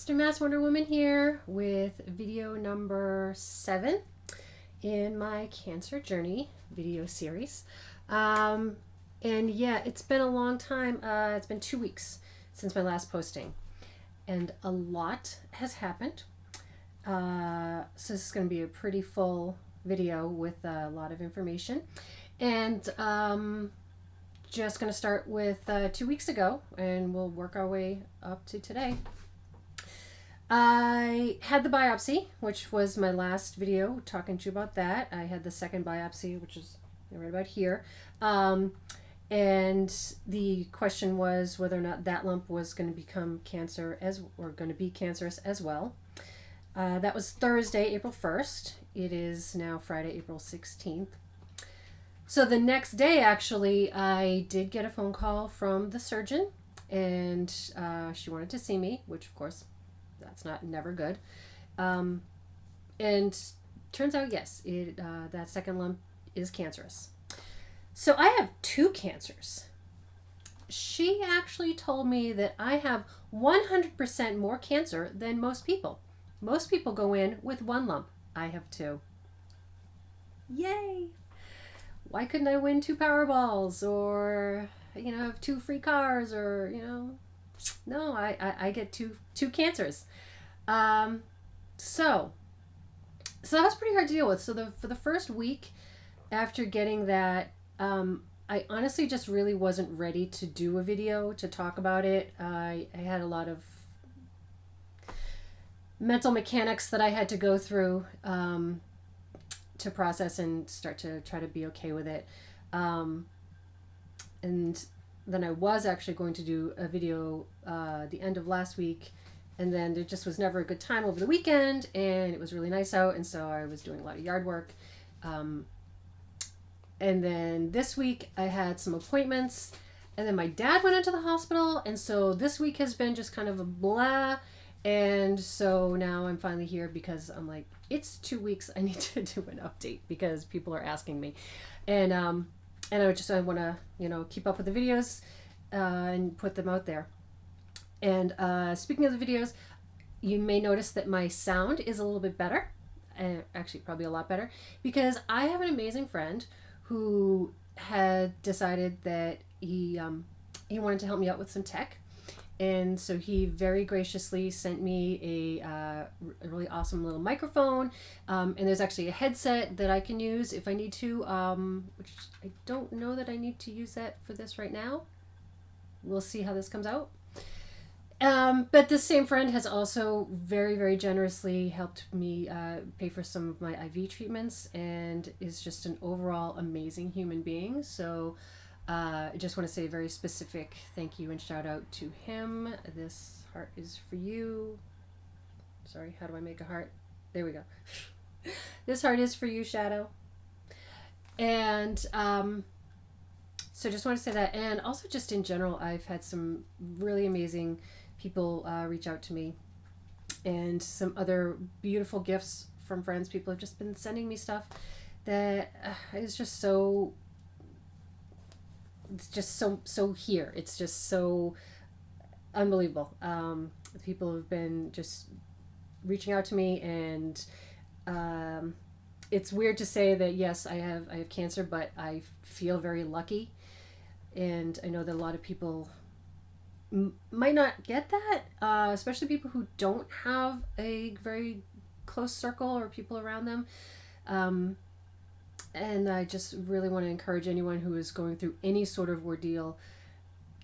Sister Mass Wonder Woman here with video number 7 in my Cancer Journey video series. And yeah, it's been a long time. It's been 2 weeks since my last posting, and a lot has happened. So this is going to be a pretty full video with a lot of information. And just going to start with 2 weeks ago, and we'll work our way up to today. I had the biopsy, which was my last video talking to you about that. I had the second biopsy, which is right about here. And the question was whether or not that lump was going to become cancer or going to be cancerous as well. That was Thursday, April 1st. It is now Friday, April 16th. So the next day, actually, I did get a phone call from the surgeon, and she wanted to see me, which of course, that's never good. And turns out, yes, that second lump is cancerous. So I have 2 cancers. She actually told me that I have 100% more cancer than most people. Most people go in with 1 lump. I have 2. Yay! Why couldn't I win 2 Powerballs, or have 2 free cars, or no, I get two cancers. So that was pretty hard to deal with. So for the first week after getting that, I honestly just really wasn't ready to do a video to talk about it. I had a lot of mental mechanics that I had to go through to process and start to try to be okay with it. And then I was actually going to do a video the end of last week, and then there just was never a good time over the weekend, and it was really nice out, and so I was doing a lot of yard work. And then this week I had some appointments, and then my dad went into the hospital, and so this week has been just kind of a blah. And so now I'm finally here because I'm like, it's 2 weeks. I need to do an update because people are asking me. And I want to, keep up with the videos and put them out there. And speaking of the videos, you may notice that my sound is a little bit better. Actually, probably a lot better, because I have an amazing friend who had decided that he wanted to help me out with some tech. And so he very graciously sent me a really awesome little microphone. And there's actually a headset that I can use if I need to, which I don't know that I need to use that for this right now. We'll see how this comes out. But this same friend has also very, very generously helped me pay for some of my IV treatments, and is just an overall amazing human being. So I just want to say a very specific thank you and shout out to him. This heart is for you. Sorry, how do I make a heart? There we go. This heart is for you, Shadow. And so just want to say that. And also just in general, I've had some really amazing people reach out to me, and some other beautiful gifts from friends. People have just been sending me stuff that is just so... It's just so here. It's just so unbelievable. People have been just reaching out to me, and it's weird to say that yes, I have cancer, but I feel very lucky, and I know that a lot of people might not get that, especially people who don't have a very close circle or people around them. And I just really want to encourage anyone who is going through any sort of ordeal,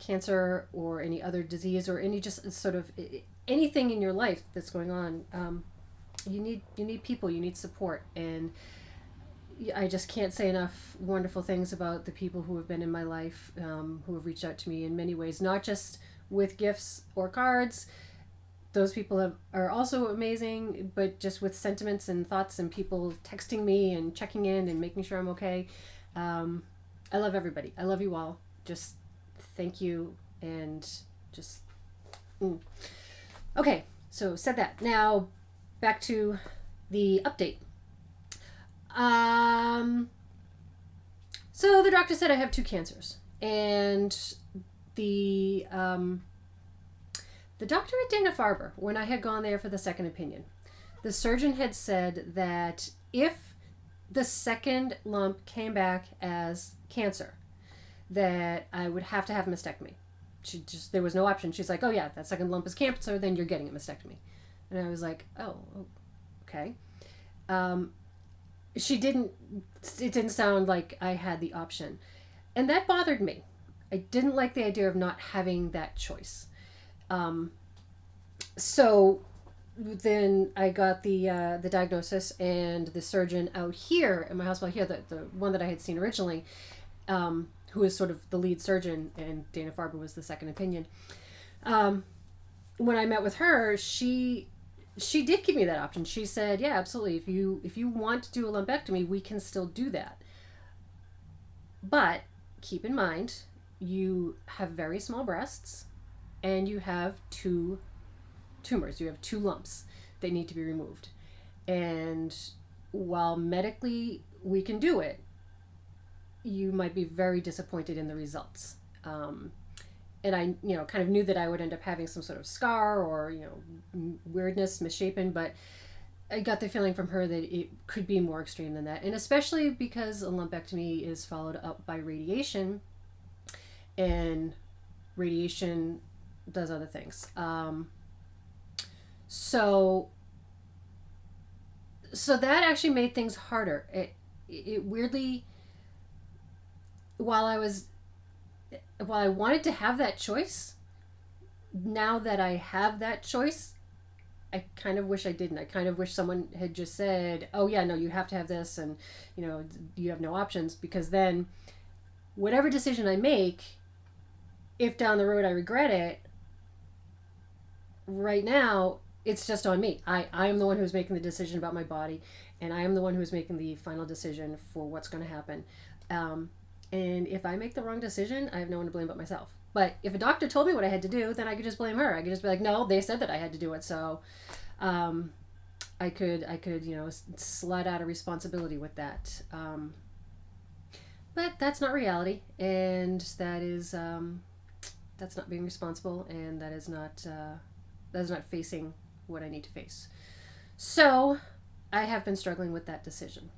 cancer or any other disease, or any just sort of anything in your life that's going on. You need people, you need support. And I just can't say enough wonderful things about the people who have been in my life, who have reached out to me in many ways, not just with gifts or cards. Those people are also amazing, but just with sentiments and thoughts, and people texting me and checking in and making sure I'm okay. I love everybody. I love you all. Just thank you, and just... Okay, so said that. Now, back to the update. So the doctor said I have 2 cancers, and the The doctor at Dana-Farber, when I had gone there for the second opinion, the surgeon had said that if the second lump came back as cancer, that I would have to have a mastectomy. There was no option. She's like, oh yeah, that second lump is cancer, then you're getting a mastectomy. And I was like, oh, okay. It didn't sound like I had the option. And that bothered me. I didn't like the idea of not having that choice. So then I got the diagnosis, and the surgeon out here in my hospital here, the one that I had seen originally, who is sort of the lead surgeon, and Dana-Farber was the second opinion. When I met with her, she did give me that option. She said, yeah, absolutely. If you want to do a lumpectomy, we can still do that. But keep in mind, you have very small breasts, and you have 2 tumors. You have 2 lumps that need to be removed. And while medically we can do it, you might be very disappointed in the results. And I, kind of knew that I would end up having some sort of scar or, weirdness, misshapen, but I got the feeling from her that it could be more extreme than that. And especially because a lumpectomy is followed up by radiation, and radiation does other things. So that actually made things harder. It weirdly, while I wanted to have that choice, now that I have that choice, I kind of wish I didn't. I kind of wish someone had just said, oh yeah, no, you have to have this, and you have no options, because then whatever decision I make, if down the road I regret it, right now it's just on me. I am the one who's making the decision about my body, and I am the one who's making the final decision for what's going to happen. And if I make the wrong decision, I have no one to blame but myself. But if a doctor told me what I had to do, then I could just blame her. I could just be like, no, they said that I had to do it, so I could slide out of responsibility with that. But that's not reality, and that is that's not being responsible, and that is not facing what I need to face. So I have been struggling with that decision.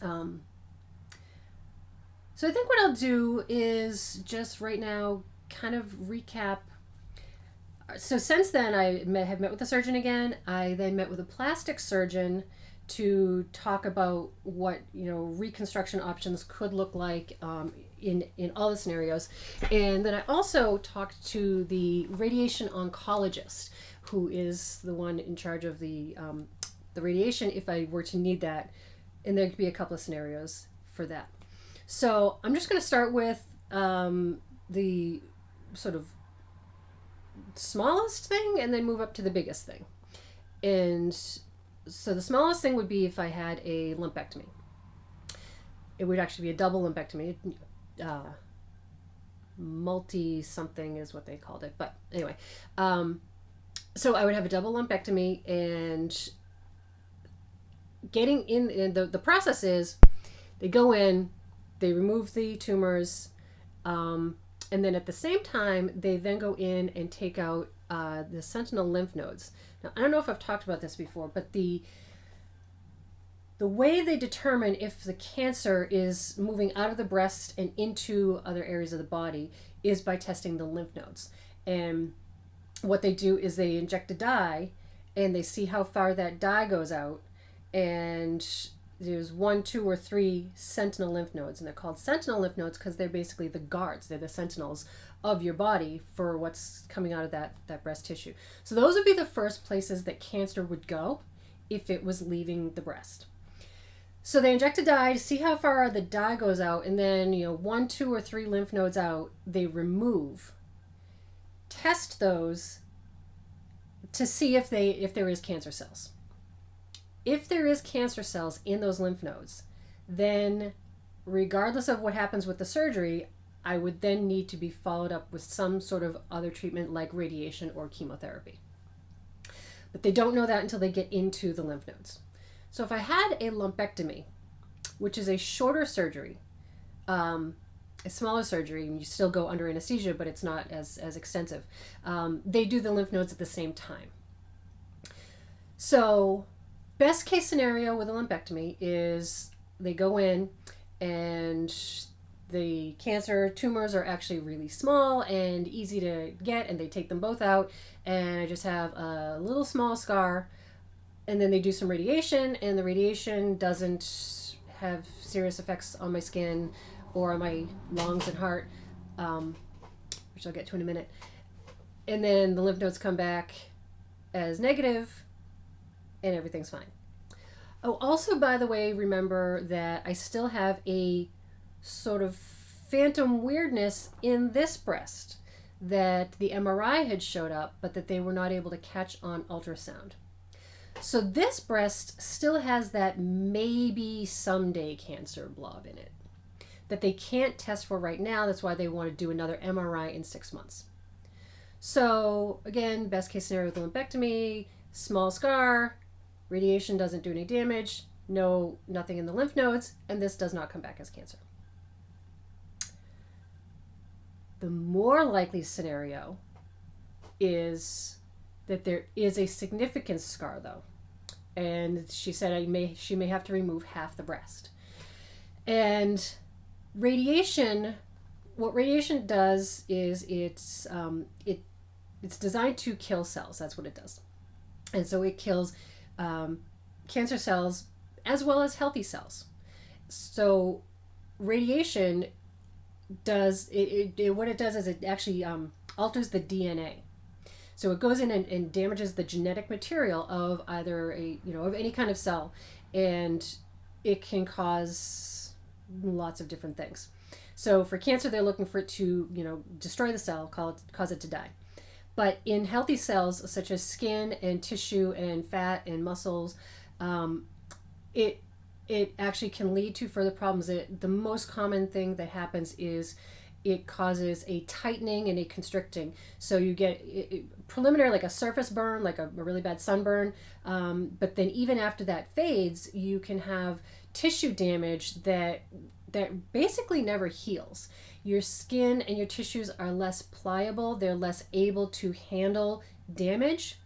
So I think what I'll do is just right now kind of recap. So since then, I have met with the surgeon again. I then met with a plastic surgeon to talk about what reconstruction options could look like in all the scenarios. And then I also talked to the radiation oncologist, who is the one in charge of the radiation if I were to need that. And there could be a couple of scenarios for that. So I'm just going to start with the sort of smallest thing and then move up to the biggest thing. And so the smallest thing would be if I had a lumpectomy. It would actually be a double lumpectomy. Multi-something is what they called it. But anyway, so I would have a double lumpectomy, and getting in the process is they go in, they remove the tumors, and then at the same time, they then go in and take out the sentinel lymph nodes. Now, I don't know if I've talked about this before, but the way they determine if the cancer is moving out of the breast and into other areas of the body is by testing the lymph nodes. And what they do is they inject a dye, and they see how far that dye goes out, and there's 1, 2, or 3 sentinel lymph nodes, and they're called sentinel lymph nodes because they're basically the guards. They're the sentinels of your body for what's coming out of that breast tissue. So those would be the first places that cancer would go if it was leaving the breast. So they inject a dye to see how far the dye goes out, and then 1, 2, or 3 lymph nodes out, they remove, test those to see if there is cancer cells. If there is cancer cells in those lymph nodes, then regardless of what happens with the surgery, I would then need to be followed up with some sort of other treatment like radiation or chemotherapy. But they don't know that until they get into the lymph nodes. So if I had a lumpectomy, which is a shorter surgery, a smaller surgery, and you still go under anesthesia, but it's not as extensive. They do the lymph nodes at the same time. So, best case scenario with a lumpectomy is they go in and the cancer tumors are actually really small and easy to get, and they take them both out, and I just have a little small scar, and then they do some radiation, and the radiation doesn't have serious effects on my skin or on my lungs and heart, which I'll get to in a minute. And then the lymph nodes come back as negative, and everything's fine. Oh, also, by the way, remember that I still have a sort of phantom weirdness in this breast that the MRI had showed up, but that they were not able to catch on ultrasound. So this breast still has that maybe someday cancer blob in it that they can't test for right now. That's why they want to do another MRI in 6 months. So again, best case scenario with the lumpectomy, small scar, radiation doesn't do any damage, nothing in the lymph nodes, and this does not come back as cancer. The more likely scenario is that there is a significant scar, though. And she said she may have to remove half the breast. And radiation, what radiation does is it's designed to kill cells. That's what it does. And so it kills cancer cells as well as healthy cells. So radiation does what it does is it actually alters the DNA. So it goes in and damages the genetic material of either of any kind of cell, and it can cause lots of different things. So for cancer, they're looking for it to destroy the cell, cause it to die. But in healthy cells such as skin and tissue and fat and muscles, it actually can lead to further problems. The most common thing that happens is it causes a tightening and a constricting. So you get preliminary, like a surface burn, like a really bad sunburn. But then even after that fades, you can have tissue damage that basically never heals. Your skin and your tissues are less pliable. They're less able to handle damage.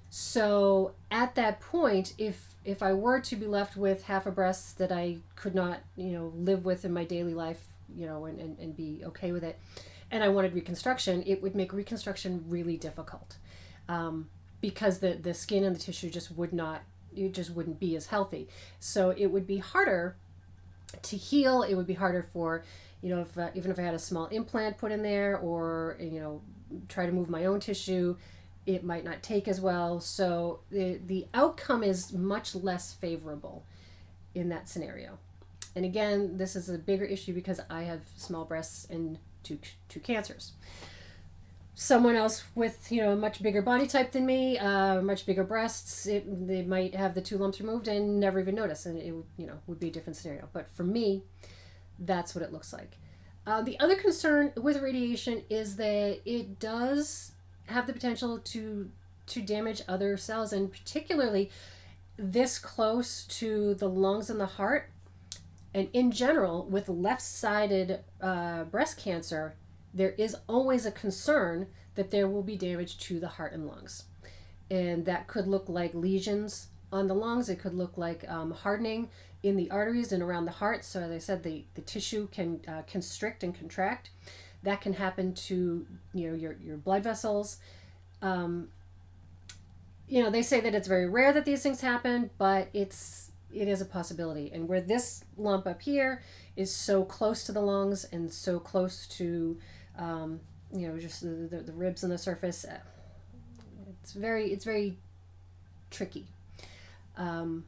So at that point, if I were to be left with half a breast that I could not, live with in my daily life, and be okay with it, and I wanted reconstruction, it would make reconstruction really difficult, because the skin and the tissue just wouldn't be as healthy. So it would be harder to heal. It would be harder for, even if I had a small implant put in there, or try to move my own tissue, it might not take as well. So the outcome is much less favorable in that scenario. And again, this is a bigger issue because I have small breasts and two cancers. Someone else with a much bigger body type than me, much bigger breasts, they might have the 2 lumps removed and never even notice, and it would be a different scenario. But for me, that's what it looks like. The other concern with radiation is that it does have the potential to damage other cells, and particularly this close to the lungs and the heart. And in general, with left-sided breast cancer, there is always a concern that there will be damage to the heart and lungs. And that could look like lesions on the lungs. It could look like hardening in the arteries and around the heart. So as I said, the tissue can constrict and contract. That can happen to your blood vessels. They say that it's very rare that these things happen, but it is a possibility. And where this lump up here is so close to the lungs and so close to just the ribs and the surface, it's very tricky. And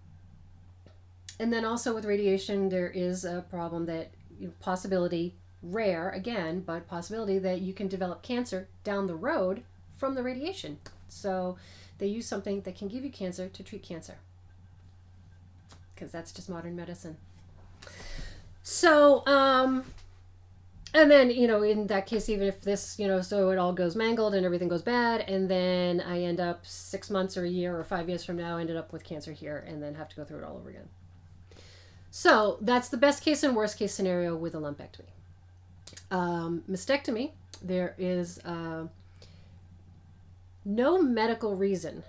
then also with radiation, there is a problem that possibility, rare again, but possibility that you can develop cancer down the road from the radiation. So they use something that can give you cancer to treat cancer, because that's just modern medicine. So and then in that case, even if this so it all goes mangled and everything goes bad, and then I end up 6 months or a year or 5 years from now, I ended up with cancer here and then have to go through it all over again. So that's the best case and worst case scenario with a lumpectomy. Mastectomy, there is no medical reason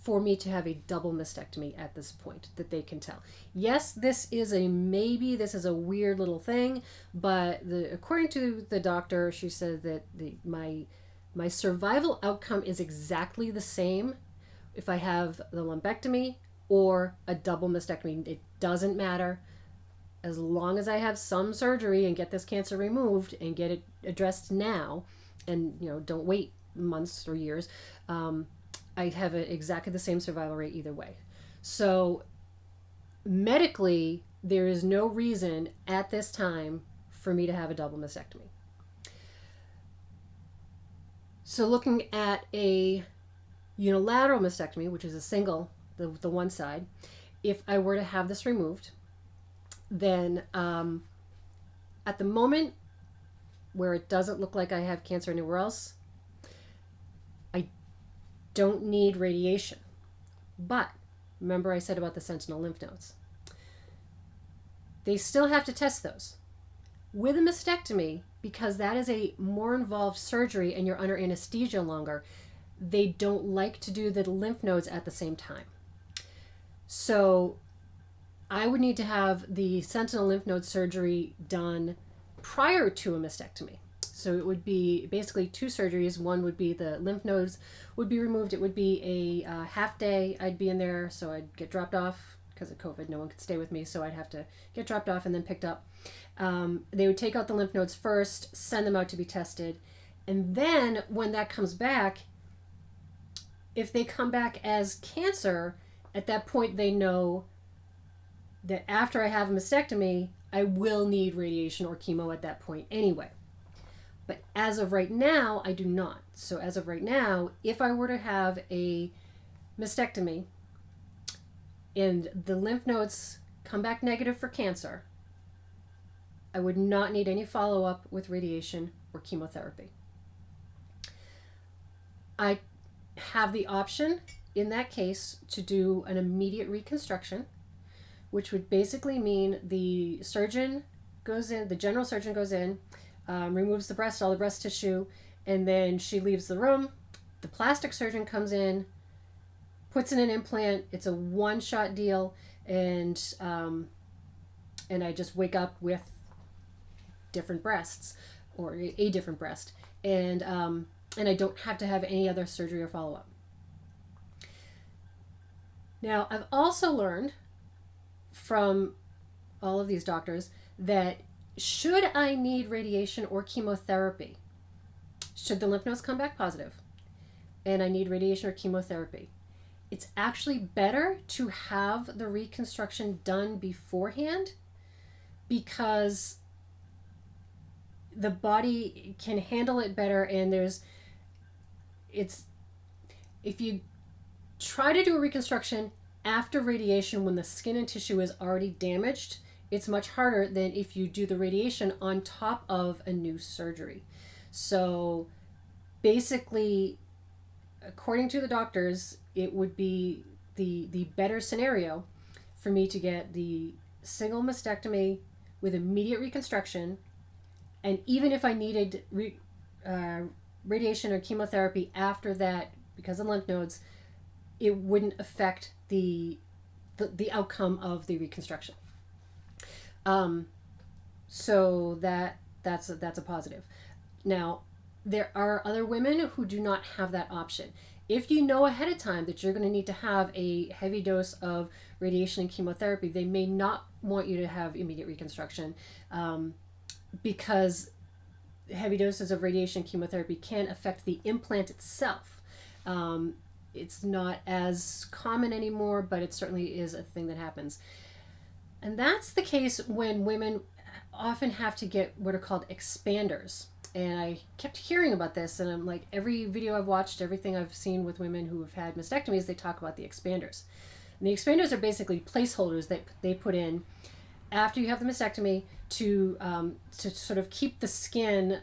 for me to have a double mastectomy at this point that they can tell. Yes, this is a maybe, this is a weird little thing, but according to the doctor, she said that my survival outcome is exactly the same if I have the lumpectomy or a double mastectomy. It doesn't matter. As long as I have some surgery and get this cancer removed and get it addressed now, and don't wait months or years, I have exactly the same survival rate either way. So medically, there is no reason at this time for me to have a double mastectomy. So looking at a unilateral mastectomy, which is a single, the one side, if I were to have this removed, then at the moment where it doesn't look like I have cancer anywhere else, I don't need radiation. But remember I said about the sentinel lymph nodes. They still have to test those. With a mastectomy, because that is a more involved surgery and you're under anesthesia longer, they don't like to do the lymph nodes at the same time. So I would need to have the sentinel lymph node surgery done prior to a mastectomy. So it would be basically two surgeries. One would be the lymph nodes would be removed. It would be a half day. I'd be in there, so I'd get dropped off because of COVID. No one could stay with me, so I'd have to get dropped off and then picked up. They would take out the lymph nodes first, send them out to be tested, and then when that comes back, if they come back as cancer, at that point they know that after I have a mastectomy, I will need radiation or chemo at that point anyway. But as of right now, I do not. So as of right now, if I were to have a mastectomy and the lymph nodes come back negative for cancer, I would not need any follow-up with radiation or chemotherapy. I have the option in that case to do an immediate reconstruction, which would basically mean the surgeon goes in, the general surgeon goes in, removes the breast, all the breast tissue, and then she leaves the room. The plastic surgeon comes in, puts in an implant. It's a one-shot deal, and I just wake up with different breasts, or a different breast, and I don't have to have any other surgery or follow-up. Now, I've also learned from all of these doctors that should I need radiation or chemotherapy, should the lymph nodes come back positive and I need radiation or chemotherapy, it's actually better to have the reconstruction done beforehand, because the body can handle it better. And if you try to do a reconstruction after radiation when the skin and tissue is already damaged, it's much harder than if you do the radiation on top of a new surgery. So basically, according to the doctors, it would be the better scenario for me to get the single mastectomy with immediate reconstruction. And even if I needed radiation or chemotherapy after that because of lymph nodes, it wouldn't affect the outcome of the reconstruction. So that's a positive. Now, there are other women who do not have that option. If you know ahead of time that you're going to need to have a heavy dose of radiation and chemotherapy, they may not want you to have immediate reconstruction, because heavy doses of radiation and chemotherapy can affect the implant itself. It's not as common anymore, but it certainly is a thing that happens. And that's the case when women often have to get what are called expanders. And I kept hearing about this, and I'm like, every video I've watched, everything I've seen with women who have had mastectomies, they talk about the expanders. And the expanders are basically placeholders that they put in after you have the mastectomy to sort of keep the skin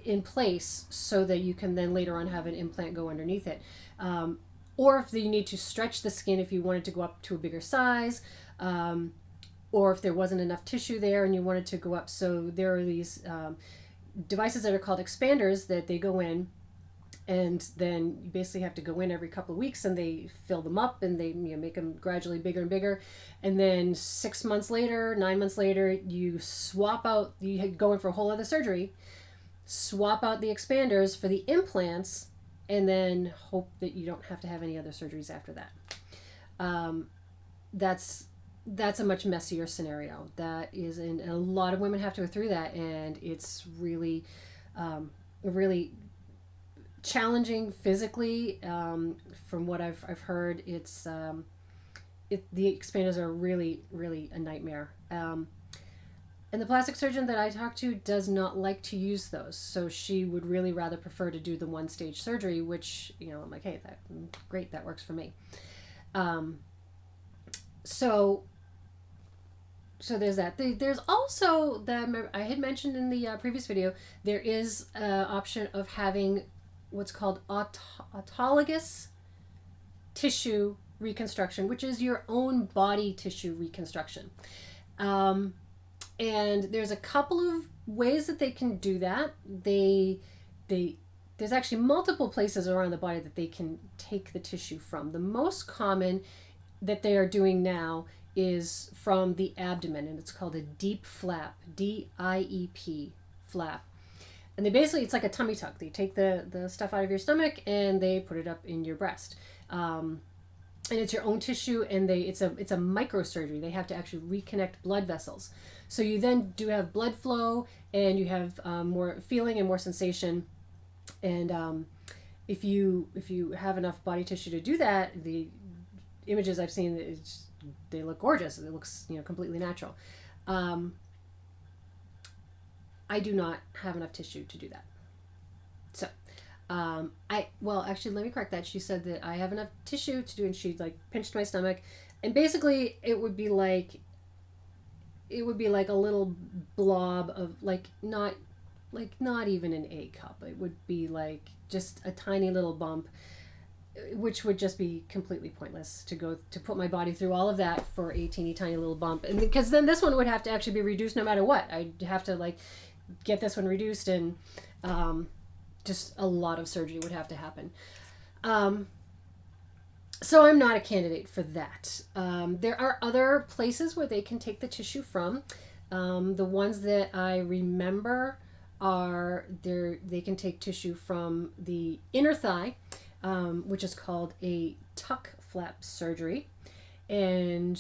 in place so that you can then later on have an implant go underneath it. Or if you need to stretch the skin, if you wanted to go up to a bigger size, or if there wasn't enough tissue there and you wanted to go up. So there are these devices that are called expanders that they go in, and then you basically have to go in every couple of weeks and they fill them up, and they make them gradually bigger and bigger. And then 6 months later, 9 months later, you swap out, you go in for a whole other surgery, swap out the expanders for the implants, and then hope that you don't have to have any other surgeries after that. That's a much messier scenario. That is, and a lot of women have to go through that, and it's really, really challenging physically. From what I've heard, it's the expanders are really, really a nightmare. And the plastic surgeon that I talked to does not like to use those, so she would really rather prefer to do the one-stage surgery, which, I'm like, hey, that great, that works for me. So there's that. There's also that I had mentioned in the previous video. There is an option of having what's called autologous tissue reconstruction, which is your own body tissue reconstruction. And there's a couple of ways that they can do that. There's actually multiple places around the body that they can take the tissue from. The most common that they are doing now is from the abdomen, and it's called a deep flap, DIEP flap. And they basically, it's like a tummy tuck. They take the stuff out of your stomach and they put it up in your breast. And it's your own tissue, and it's a microsurgery. They have to actually reconnect blood vessels. So you then do have blood flow, and you have more feeling and more sensation. And if you have enough body tissue to do that, the images I've seen, they look gorgeous. It looks completely natural. I do not have enough tissue to do that. So actually, let me correct that. She said that I have enough tissue to do, and she pinched my stomach, and basically it would be like a little blob of not even an A cup. It would be just a tiny little bump, which would just be completely pointless to put my body through all of that for a teeny tiny little bump. And because then this one would have to actually be reduced no matter what. I'd have to get this one reduced, and just a lot of surgery would have to happen. So I'm not a candidate for that. There are other places where they can take the tissue from. The ones that I remember are they can take tissue from the inner thigh, which is called a tuck flap surgery. And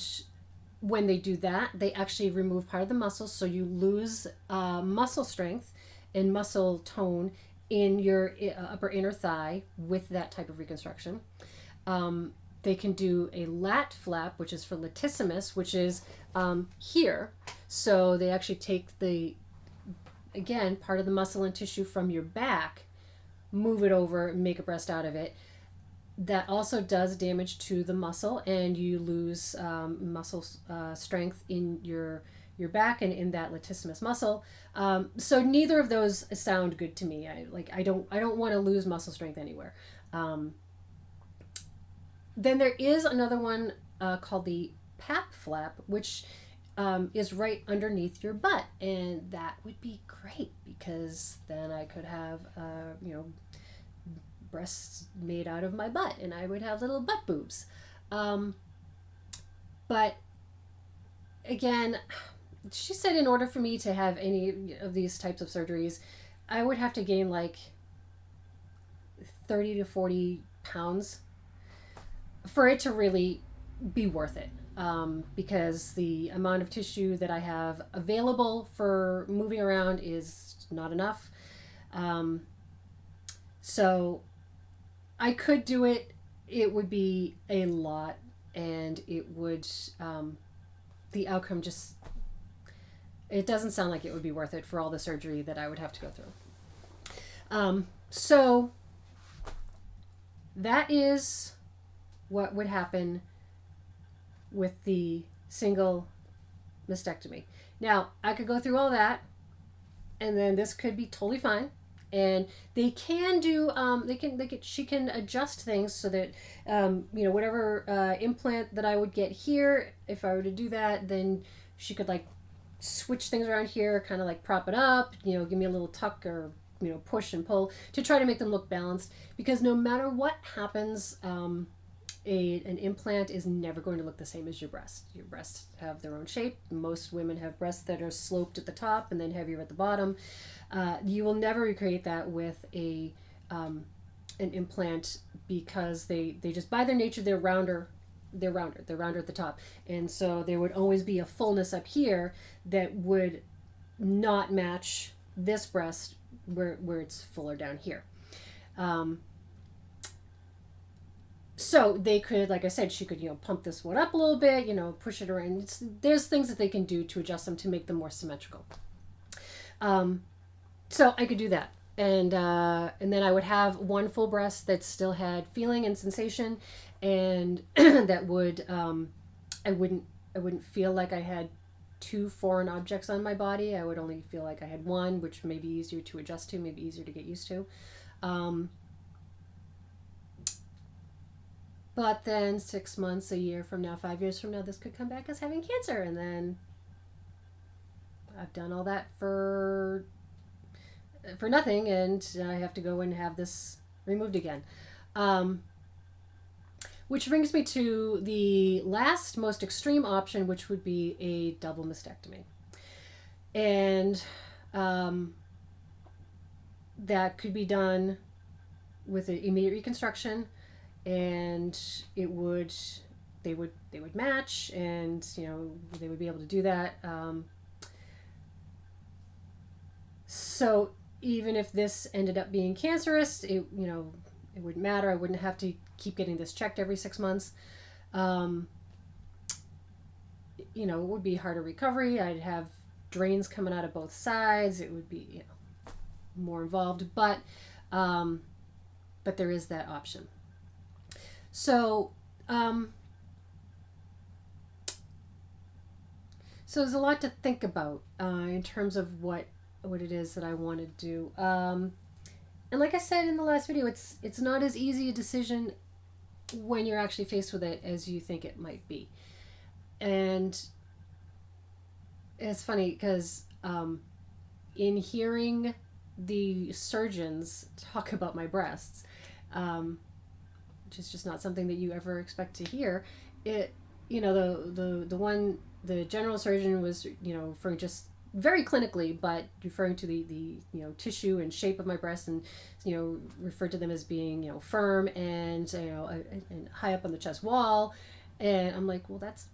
when they do that, they actually remove part of the muscle, so you lose muscle strength and muscle tone in your upper inner thigh with that type of reconstruction. They can do a lat flap, which is for latissimus, which is here. So they actually take part of the muscle and tissue from your back, move it over, make a breast out of it. That also does damage to the muscle, and you lose muscle strength in your back and in that latissimus muscle. So neither of those sound good to me. I don't want to lose muscle strength anywhere. Then there is another one called the pap flap, which is right underneath your butt, and that would be great because then I could have breasts made out of my butt, and I would have little butt boobs. But again, she said in order for me to have any of these types of surgeries, I would have to gain 30 to 40 pounds for it to really be worth it. Because the amount of tissue that I have available for moving around is not enough. So I could do it. It would be a lot, and it would, the outcome just, it doesn't sound like it would be worth it for all the surgery that I would have to go through. So that is what would happen with the single mastectomy. Now, I could go through all that, and then this could be totally fine. And they can do, she can adjust things so that, whatever implant that I would get here, if I were to do that, then she could like switch things around here, kind of like prop it up, give me a little tuck or push and pull to try to make them look balanced. Because no matter what happens, an implant is never going to look the same as your breast. Your breasts have their own shape. Most women have breasts that are sloped at the top and then heavier at the bottom. You will never recreate that with an implant, because they just by their nature they're rounder. They're rounder at the top, and so there would always be a fullness up here that would not match this breast where it's fuller down here. So they could, like I said, she could pump this one up a little bit, push it around. There's things that they can do to adjust them to make them more symmetrical. So I could do that. And then I would have one full breast that still had feeling and sensation, and that would I wouldn't feel like I had two foreign objects on my body. I would only feel like I had one, which may be easier to adjust to, maybe easier to get used to. But then 6 months, a year from now, 5 years from now, this could come back as having cancer, and then I've done all that for nothing, and I have to go and have this removed again. Which brings me to the last, most extreme option, which would be a double mastectomy. And that could be done with an immediate reconstruction, and they would match, and they would be able to do that. So even if this ended up being cancerous, it wouldn't matter. I wouldn't have to keep getting this checked every 6 months. It would be harder recovery. I'd have drains coming out of both sides. It would be more involved, but there is that option. So there's a lot to think about in terms of what it is that I want to do. And like I said in the last video, it's not as easy a decision when you're actually faced with it as you think it might be. And it's funny because in hearing the surgeons talk about my breasts, which is just not something that you ever expect to hear, the general surgeon was referring just very clinically, but referring to the tissue and shape of my breast, and referred to them as being firm and and high up on the chest wall. And I'm like, well, that's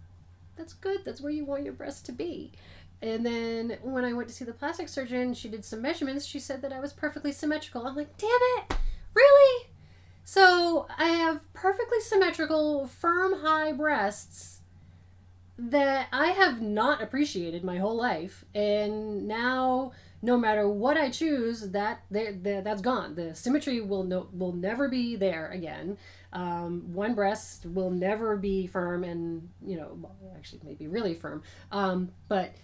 good. That's where you want your breast to be. And then when I went to see the plastic surgeon, she did some measurements. She said that I was perfectly symmetrical. I'm like, damn it, really? So I have perfectly symmetrical, firm, high breasts that I have not appreciated my whole life, and now no matter what I choose, that's gone. The symmetry will never be there again. One breast will never be firm, and actually maybe really firm. But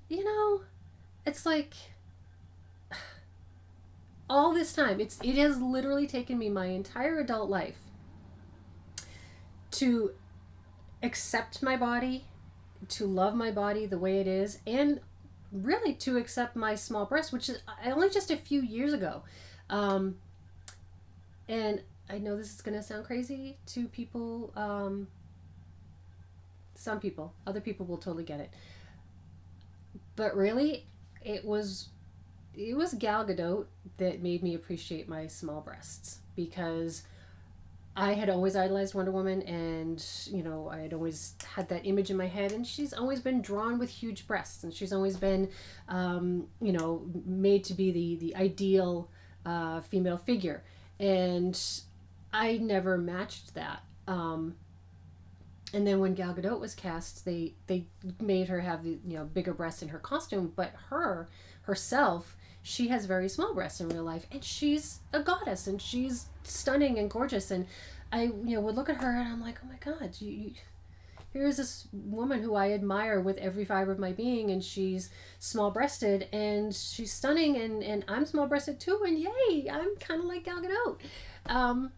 it's like all this time. It has literally taken me my entire adult life to accept my body, to love my body the way it is, and really to accept my small breast, which is only just a few years ago. And I know this is going to sound crazy to people. Some people, other people will totally get it. But really, it was Gal Gadot that made me appreciate my small breasts, because I had always idolized Wonder Woman, and I had always had that image in my head, and she's always been drawn with huge breasts, and she's always been made to be the ideal female figure, and I never matched that. And then when Gal Gadot was cast, they made her have the bigger breasts in her costume, but herself, she has very small breasts in real life, and she's a goddess, and she's stunning and gorgeous. And I would look at her, and I'm like, oh my God, here is this woman who I admire with every fiber of my being, and she's small breasted, and she's stunning, and I'm small breasted too, and yay, I'm kind of like Gal Gadot.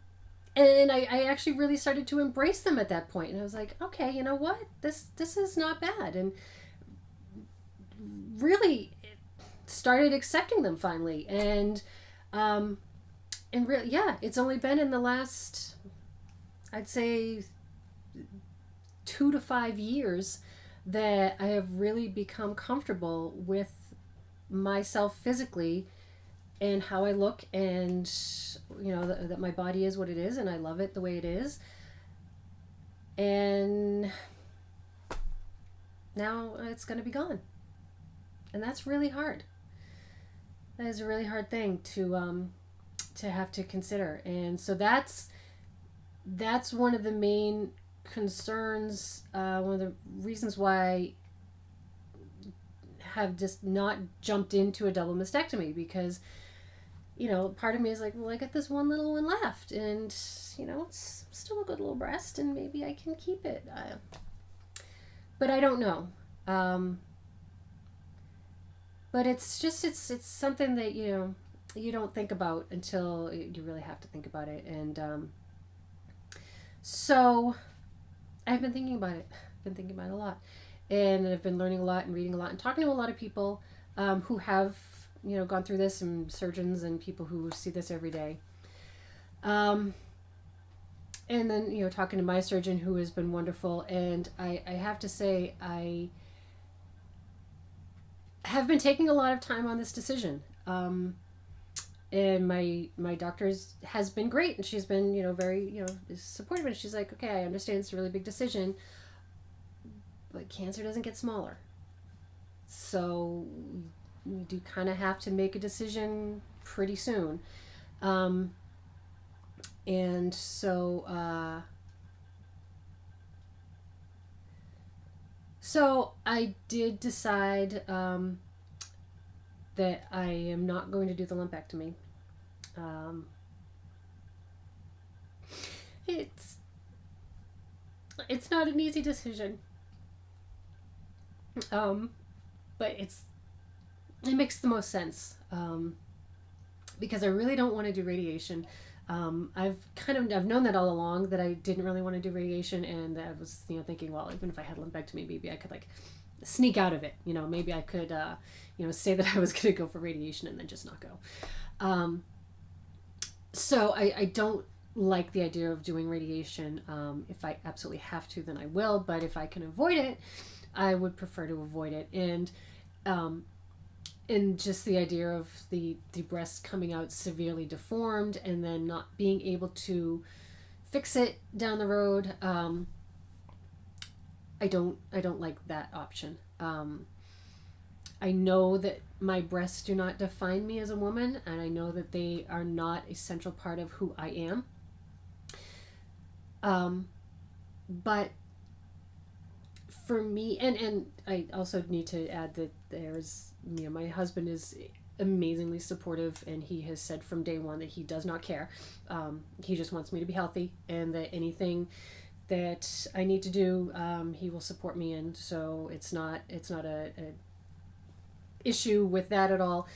And I actually really started to embrace them at that point. And I was like, okay, you know what? This is not bad. And really started accepting them finally. And really, yeah, it's only been in the last, I'd say, 2 to 5 years that I have really become comfortable with myself physically and how I look, and that my body is what it is and I love it the way it is. And now it's going to be gone. And that's really hard. That is a really hard thing to have to consider. And so that's one of the main concerns, one of the reasons why I have just not jumped into a double mastectomy, because part of me is like, well, I got this one little one left, and it's still a good little breast, and maybe I can keep it. But I don't know. But it's just it's something that you don't think about until you really have to think about it. And so I've been thinking about it. I've been thinking about it a lot, and I've been learning a lot and reading a lot and talking to a lot of people who have gone through this, and surgeons and people who see this every day. And then talking to my surgeon, who has been wonderful. And I have to say, I have been taking a lot of time on this decision. And my doctor's has been great, and she's been very supportive, and she's like, okay, I understand it's a really big decision, but cancer doesn't get smaller, so we do kind of have to make a decision pretty soon. And so I did decide that I am not going to do the lumpectomy. It's not an easy decision, but it makes the most sense, because I really don't want to do radiation. I've known that all along, that I didn't really want to do radiation, and I was thinking, well, even if I had lumpectomy, maybe I could sneak out of it. Maybe I could say that I was going to go for radiation and then just not go. So I don't like the idea of doing radiation. If I absolutely have to, then I will, but if I can avoid it, I would prefer to avoid it. And just the idea of the breast coming out severely deformed and then not being able to fix it down the road, I don't like that option. I know that my breasts do not define me as a woman, and I know that they are not a central part of who I am. But for me, and I also need to add that there's, my husband is amazingly supportive, and he has said from day one that he does not care. He just wants me to be healthy, and that anything that I need to do, he will support me in. So it's not a issue with that at all.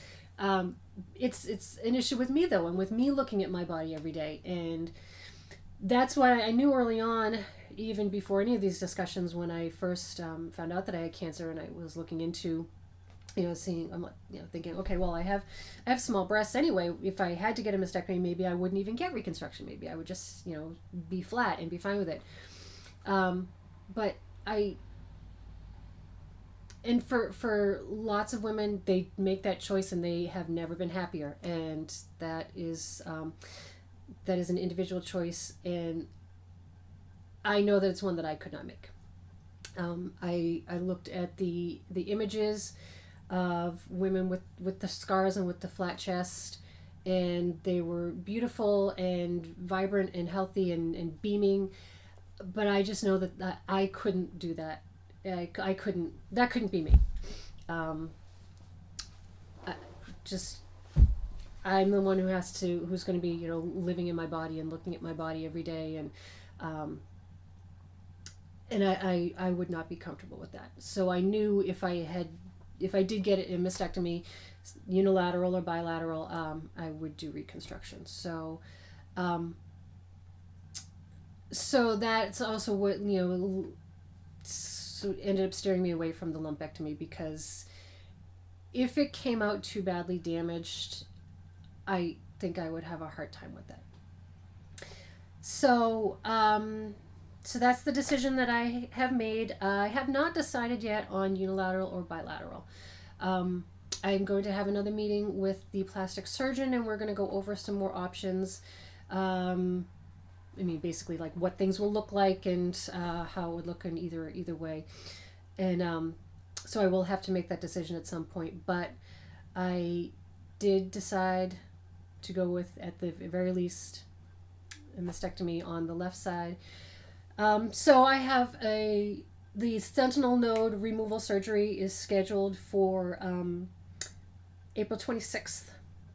It's an issue with me, though, and with me looking at my body every day. And that's why I knew early on, even before any of these discussions, when I first found out that I had cancer, and I was looking into seeing, I'm thinking, okay, well, I have small breasts anyway. If I had to get a mastectomy, maybe I wouldn't even get reconstruction. Maybe I would just be flat and be fine with it. But and for lots of women, they make that choice and they have never been happier, and that is an individual choice, and I know that it's one that I could not make. I looked at the images of women with the scars and with the flat chest, and they were beautiful and vibrant and healthy and beaming, but I just know that I couldn't do that. I couldn't, that couldn't be me. I'm the one who's going to be, living in my body and looking at my body every day, and I would not be comfortable with that. So I knew if I did get a mastectomy, unilateral or bilateral, I would do reconstruction. So so that's also what, ended up steering me away from the lumpectomy, because if it came out too badly damaged, I think I would have a hard time with that. So, so that's the decision that I have made. I have not decided yet on unilateral or bilateral. I'm going to have another meeting with the plastic surgeon, and we're going to go over some more options. I mean, basically, like what things will look like, and how it would look in either way. And so I will have to make that decision at some point. But I did decide to go with, at the very least, a mastectomy on the left side. So I have the sentinel node removal surgery is scheduled for April 26th.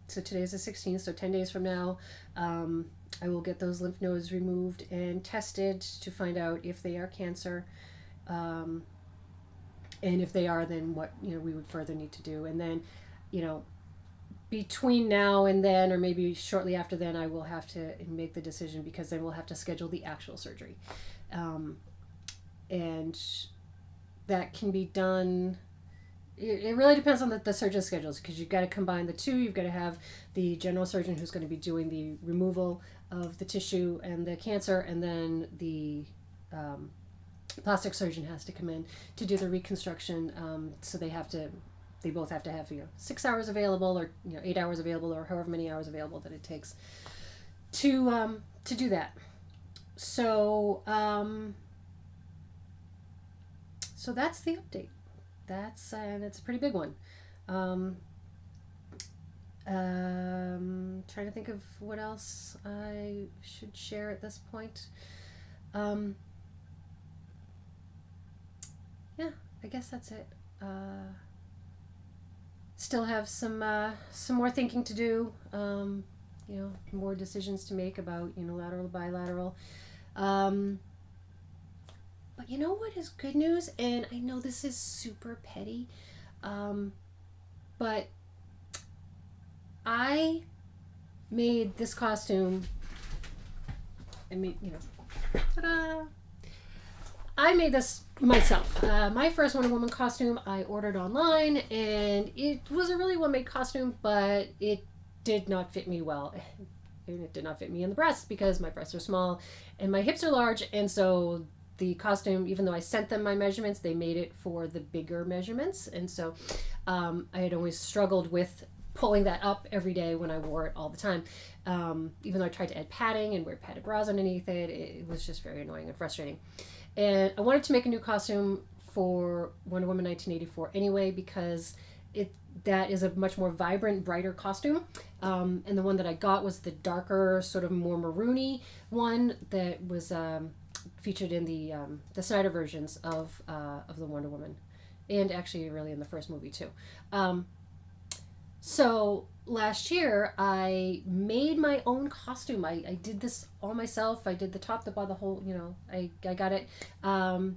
So today's the 16th, so 10 days from now. I will get those lymph nodes removed and tested to find out if they are cancer. And if they are, then what we would further need to do. And then, between now and then, or maybe shortly after then, I will have to make the decision, because then we'll have to schedule the actual surgery. And that can be done. It really depends on the surgeon's schedules, because you've got to combine the two. You've got to have the general surgeon who's going to be doing the removal of the tissue and the cancer, and then the plastic surgeon has to come in to do the reconstruction. So they both have to have 6 hours available, or 8 hours available, or however many hours available that it takes to do that. So so that's the update. That's a pretty big one. Trying to think of what else I should share at this point. Yeah, I guess that's it. Still have some more thinking to do. More decisions to make about unilateral, bilateral. But you know what is good news? And I know this is super petty, but I made this costume. Ta-da! I made this myself. My first Wonder Woman costume I ordered online, and it was a really well-made costume, but it did not fit me well. And it did not fit me in the breasts, because my breasts are small and my hips are large, and so the costume, even though I sent them my measurements, they made it for the bigger measurements. And so I had always struggled with pulling that up every day when I wore it all the time. Even though I tried to add padding and wear padded bras underneath it, it was just very annoying and frustrating. And I wanted to make a new costume for Wonder Woman 1984 anyway, because that is a much more vibrant, brighter costume. And the one that I got was the darker, sort of more maroony one that was featured in the Snyder versions of the Wonder Woman, and actually really in the first movie too. So last year I made my own costume. I did this all myself. I did the top, the bottom, the whole. I got it, and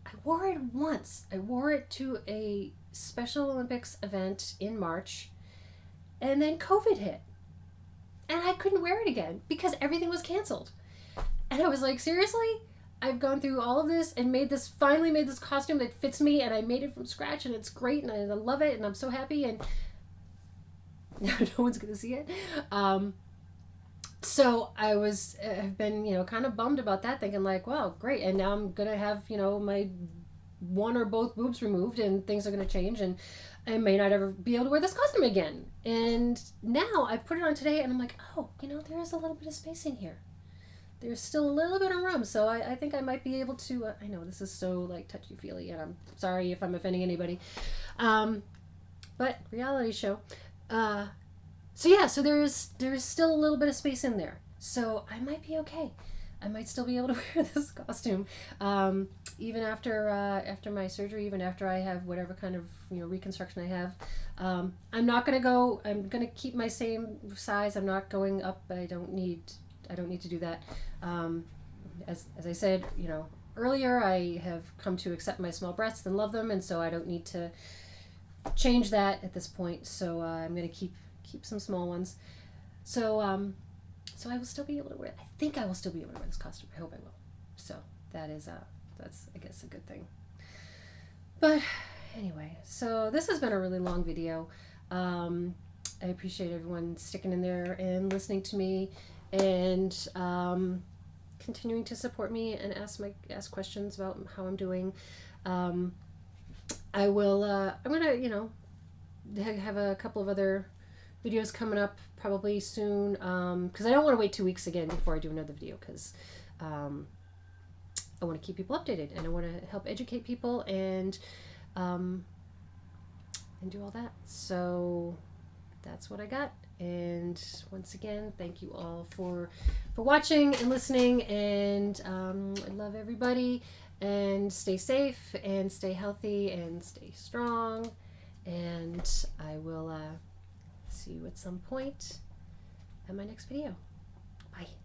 I wore it once. I wore it to a Special Olympics event in March, and then COVID hit. And I couldn't wear it again because everything was canceled. And I was like, seriously? I've gone through all of this and finally made this costume that fits me, and I made it from scratch, and it's great, and I love it, and I'm so happy, and now no one's going to see it. So I've been, kind of bummed about that, thinking like, wow, great. And now I'm going to have, my one or both boobs removed, and things are going to change, and I may not ever be able to wear this costume again. And now I put it on today, and I'm like, oh, there is a little bit of spacing here. There's still a little bit of room, so I think I might be able to. I know this is so touchy-feely, and I'm sorry if I'm offending anybody, but reality show. So there's still a little bit of space in there, so I might be okay. I might still be able to wear this costume, even after my surgery, even after I have whatever kind of reconstruction I have. I'm not gonna go. I'm gonna keep my same size. I'm not going up. I don't need to do that. As I said, earlier, I have come to accept my small breasts and love them, and so I don't need to change that at this point. So I'm gonna keep some small ones. So So I will still be able to wear it. I think I will still be able to wear this costume. I hope I will. So that is that's, I guess, a good thing. But anyway, so this has been a really long video. I appreciate everyone sticking in there and listening to me, and continuing to support me and ask questions about how I'm doing. I will. I'm gonna, have a couple of other videos coming up probably soon, because I don't want to wait 2 weeks again before I do another video, because I want to keep people updated, and I want to help educate people and do all that. So that's what I got. And once again, thank you all for watching and listening, and I love everybody, and stay safe and stay healthy and stay strong, and I will see you at some point at my next video. Bye.